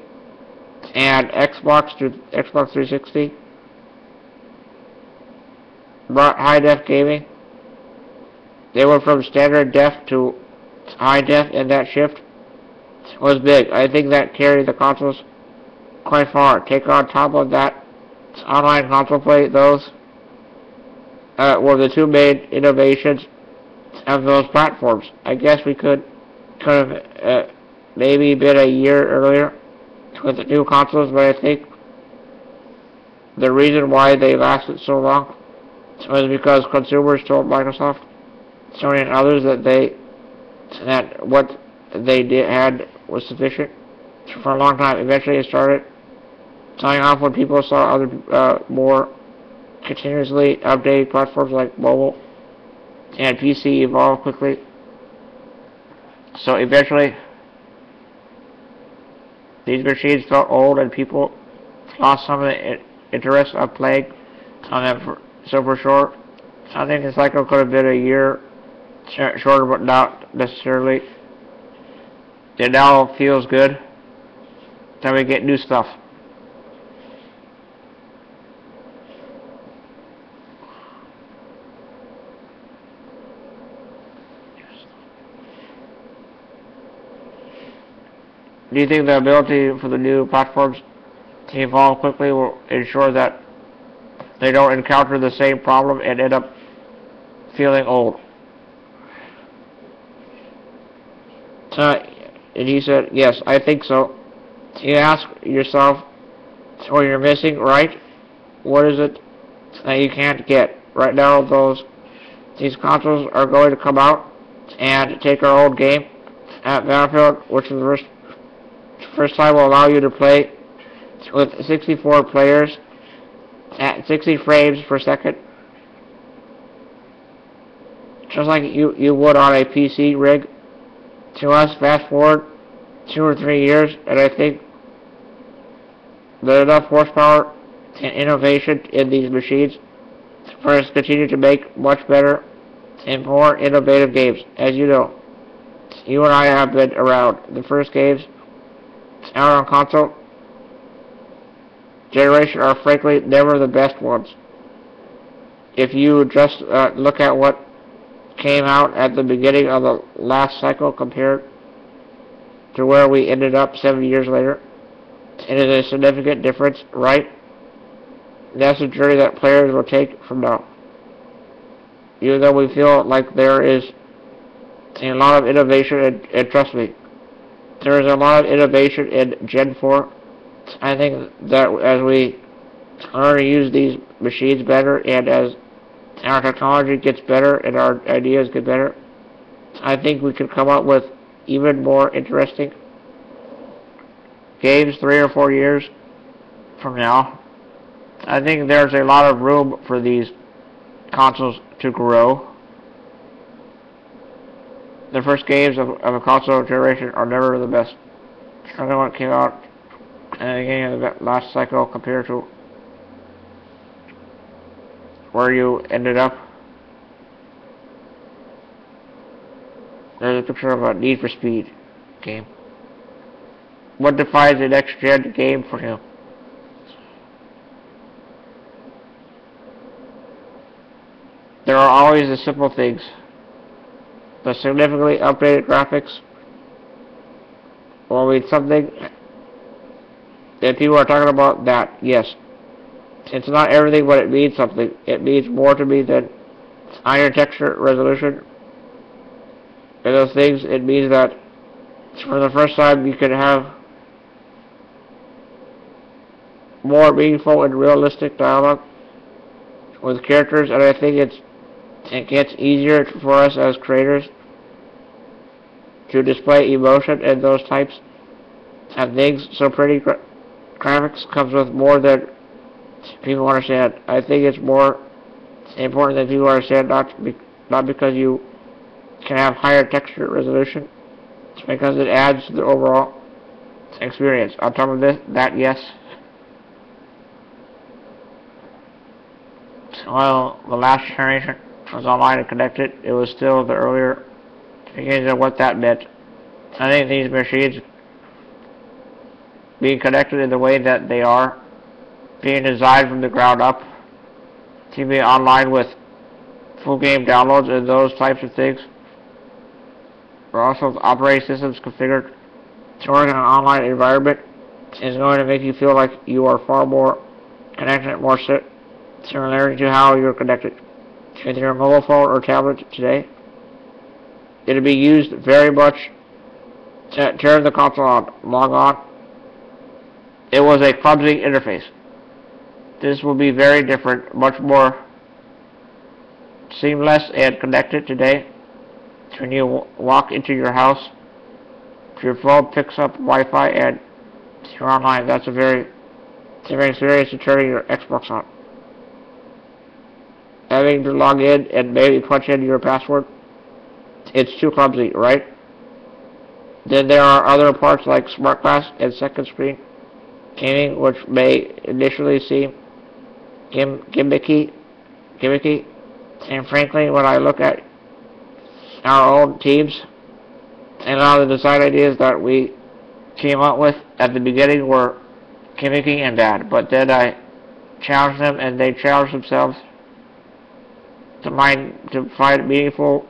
and Xbox to Xbox 360 brought high-def gaming. They went from standard def to high-def, and that shift was big. I think that carried the consoles quite far. Take on top of that online console play, those were the two main innovations of those platforms. I guess we could have maybe been a year earlier with the new consoles, but I think the reason why they lasted so long was because consumers told Microsoft, Sony, and others that what they had was sufficient for a long time. Eventually, it started tying off when people saw other more continuously updated platforms like mobile and PC evolve quickly. So eventually, these machines felt old and people lost some of the interest of playing on them. So for sure, I think the cycle could have been a year shorter, but not necessarily. It now feels good that we get new stuff. Do you think the ability for the new platforms to evolve quickly will ensure that they don't encounter the same problem and end up feeling old? And he said, yes, I think so. You ask yourself what you're missing, right? What is it that you can't get? Right now, these consoles are going to come out and take our old game at Battlefield, which is the first time will allow you to play with 64 players at 60 frames per second, just like you would on a PC rig. To us, fast forward 2 or 3 years, and I think there's enough horsepower and innovation in these machines for us to continue to make much better and more innovative games. As you know, you and I have been around. The first games out on console generation are frankly never the best ones. If you just look at what came out at the beginning of the last cycle compared to where we ended up 7 years later, it is a significant difference, right? That's a journey that players will take from now. Even though we feel like there is a lot of innovation, and trust me, there is a lot of innovation in Gen 4. I think that as we learn to use these machines better, and as our technology gets better and our ideas get better, I think we can come up with even more interesting games 3 or 4 years from now. I think there's a lot of room for these consoles to grow. The first games of a console generation are never the best. I don't know what came out at the beginning of the last cycle compared to where you ended up. There's a picture of a Need for Speed game. What defines a next-gen game for him? There are always the simple things the significantly updated graphics will mean something that people are talking about. That, yes, it's not everything, but it means something. It means more to me than higher texture resolution and those things. It means that for the first time you can have more meaningful and realistic dialogue with characters, and I think it gets easier for us as creators to display emotion and those types of things. So pretty graphics comes with more than people understand. I think it's more important that people understand, not because you can have higher texture resolution, it's because it adds to the overall experience. On top of this, that, yes, while the last generation was online and connected, it was still the earlier beginnings of what that meant. I think these machines being connected in the way that they are, being designed from the ground up to be online with full game downloads and those types of things, or also the operating systems configured to work in an online environment, is going to make you feel like you are far more connected, more similarity to how you're connected with your mobile phone or tablet today. It'll be used very much to turn the console on, log on. It was a clumsy interface. This will be very different, much more seamless and connected today. When you walk into your house, your phone picks up Wi-Fi and you're online. That's a very serious to turning your Xbox on. Having to log in and maybe punch in your password, it's too clumsy, right? Then there are other parts like Smart Glass and second screen gaming, which may initially seem gimmicky, and frankly, when I look at our own teams and all the design ideas that we came up with at the beginning were gimmicky and bad, but then I challenged them and they challenged themselves to find meaningful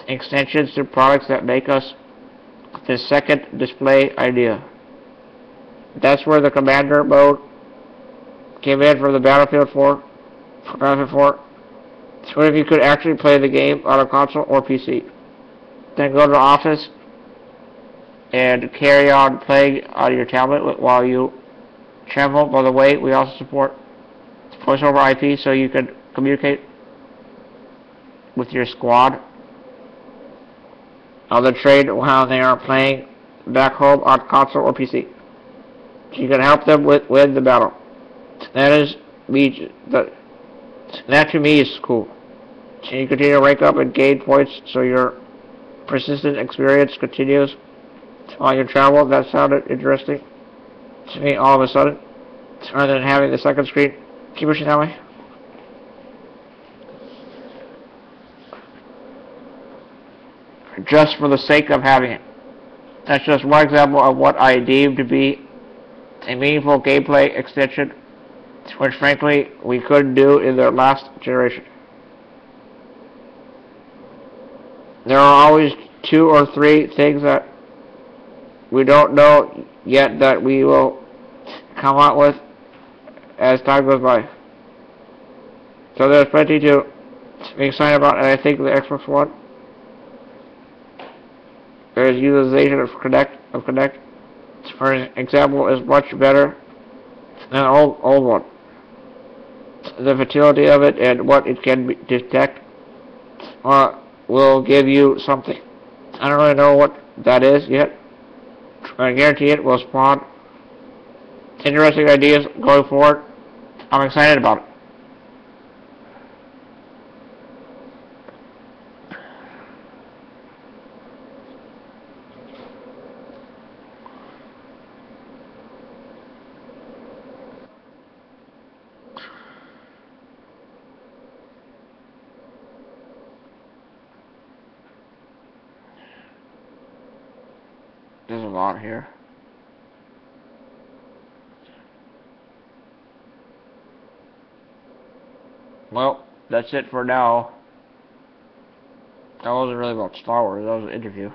extensions to products that make us the second display idea. That's where the Commander mode came in for the Battlefield 4. So if you could actually play the game on a console or PC, then go to the office and carry on playing on your tablet while you travel. By the way, we also support voice over IP, so you can communicate with your squad on the train while they are playing back home on console or PC. You can help them win the battle. That to me is cool. So you continue to rank up and gain points so your persistent experience continues while you travel. That sounded interesting to me all of a sudden. Rather than having the second screen, keep pushing that way. Just for the sake of having it. That's just one example of what I deem to be a meaningful gameplay extension, which frankly we couldn't do in the last generation. There are always 2 or 3 things that we don't know yet that we will come out with as time goes by. So there's plenty to be excited about, and I think the Xbox One, there's utilization of Connect, for example, is much better than the old one. The fertility of it and what it can detect will give you something. I don't really know what that is yet. I guarantee it will spawn interesting ideas going forward. I'm excited about it. There's a lot here. Well, that's it for now. That wasn't really about Star Wars, that was an interview.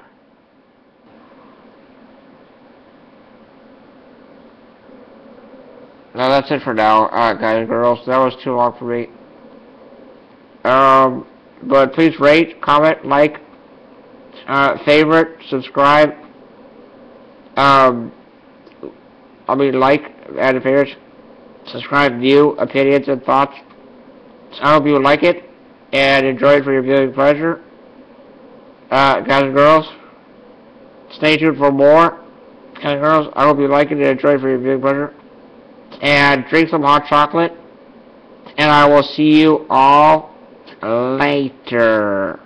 No, that's it for now, guys and girls. That was too long for me. But please rate, comment, like, favorite, subscribe. Like, add favorites, subscribe, view, opinions, and thoughts. I hope you like it and enjoy it for your viewing pleasure. Guys and girls, stay tuned for more. Guys and girls, I hope you like it and enjoy it for your viewing pleasure. And drink some hot chocolate. And I will see you all later.